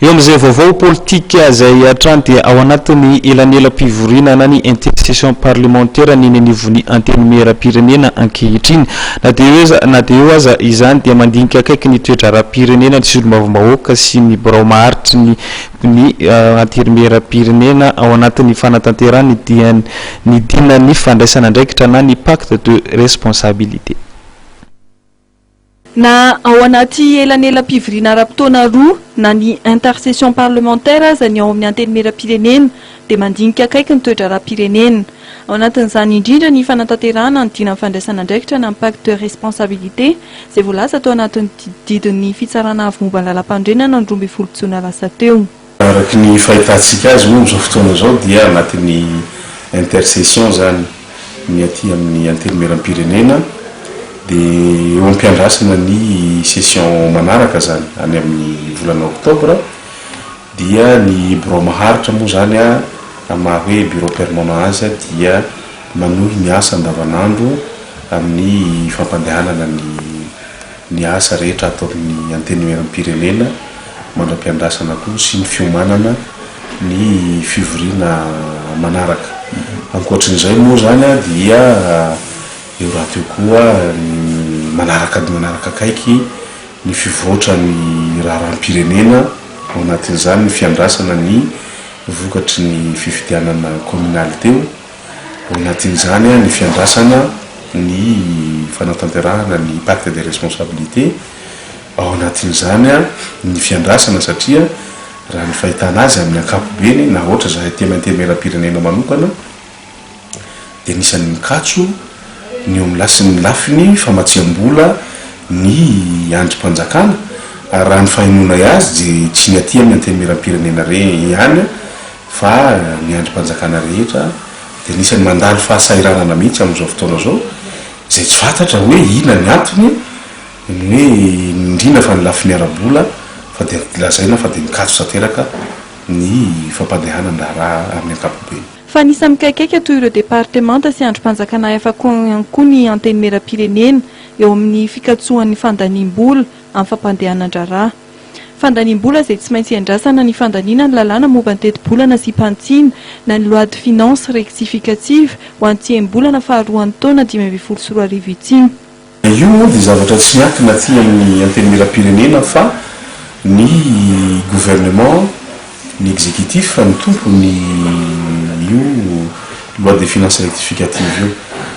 eo am'izay vaovao politika zay hatrany dia ao anatin'ny elanelam-pivorinana ny intercession parlementaire ninenivony antenimeram-pirenena ankehitriny na dia eo aza izany dia mandinika akaiky ny toetra ra-pirenena ny solombavam-bahoaka sy ny birao maharitry ny antenimeram-pirenena ao anatin'ny fanatanterahany ny dinany fandraisana andraikitra na ny pacte de responsabilité. Na ao anaty elanelam-pivirina ara-potoana roa na ny intercession parlementaire aza ny ao amin'ny antenimeram-pirenena dia mandinika akaiky ny toetra ra-pirenena. Ao anatin'izany indrindra ny fanatanterahana ny dinan'ny fandraisana andraikitra na ny pacte de responsabilité izay voalaza tao anatin'ny didin'ny fitsarana avy momba ny lalam-pandrenana ny 12 jona lasa teo. Araky ny fahitantsika azy moa amin'izao fotoana izao dia anatin'ny intercession zany ny aty amin'ny antenimeram-pirenena dia eo am-piandrasana ny session manaraka zany any amin'ny volana oktobra dia ny birao maharitra moa zany maha hoe bureau permanent azy dia manohy ny asa andavanandro amin'ny fampandehanana ny asa rehetra atao amin'ny antenimeram-pirenena mandra-piandrasana koa sy ny fiomanana ny fivoriana manaraka. Ankoatrin'izay moa zany dia eo raha teo koa ny manaraka akaiky ny fivoatra ny raharam-pirenena ao anatin'izany ny fiandrasana ny vokatry ny fifidianana communal teo ao anatin'izany ny fiandrasana ny fanatanterahana ny pacte de responsabilité ao anatin'izany ny fiandrasana satria raha ny fahitana azy amin'ny ankapobeny na ohatra zahay tia antenimeram-pirenena manokana dia nisan'ny mikatso ny omlasin'ny lafiny famatsiam-bola ny androm-panjakana raha ny fahinoana azy dia tsy ny aty amin'ny antenimeram-pirenena ihany fa ny androm-panjakana rehetra dia nisan'ny mandalo fahasairanana mihitsy amin'izao fotoana zao izay tsy fantatra hoe ina ny antony hoe indrindra fa ny lafiny ara-bola fa dia lazaina fa dia mikatso tanteraka ny fampandehanana raha amin'ny ankapobeny. Fa nisy mikaikaiky toy ireo départementa sy androm-panjakana hafa koa ny antenimeram-pirenena eo amin'ny fikatsohan'ny fandaniam-bola amin'ny fampandehanan-draharaha. Fandaniam-bola izay tsy maintsy iandrasana ny fandaniana ny lalàna momba ny teti-bolana sy pantsina na ny loi de finance rectificative ho antsiam-bolana faharoan'ny taona 2024 itsiny. Io moa dia zavatra tsy miankina aty amin'ny antenimeram-pirenena fa ny gouvernement ny exécutif fa ny tompony io loi de finance rectificative io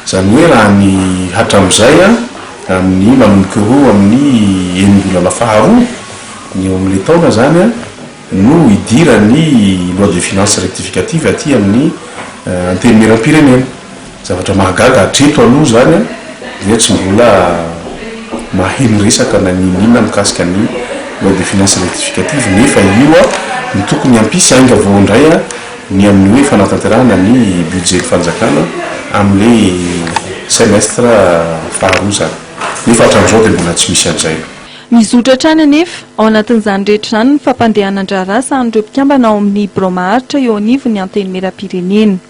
zany hoe raha ny hatram'izay amin'ny manomboka eo amin'ny enim-bolana faharoa ny eo amin'ilay taona zany no idira ny loi de finance rectificative aty amin'ny antenimeram-pirenena. Zavatra mahagaga hatreto aloha zany dia tsy mbola maheno resaka na ninona mikasika ny loi de finance rectificative nefa io ny tokony ampisy ainga vao indray ny amin'ny hoe fanatanterahana ny budget fanjakana amin'ilay semestre faharoa zany nefa hatram'izao dia mbola tsy misy an'izay. Mizotra hatrany anefa ao anatin'izany rehetra izany ny fampandehanan-draharaha sahan'ireo mpikambana ao amin'ny birao maharitra eo anivon'ny antenimeram-pirenena.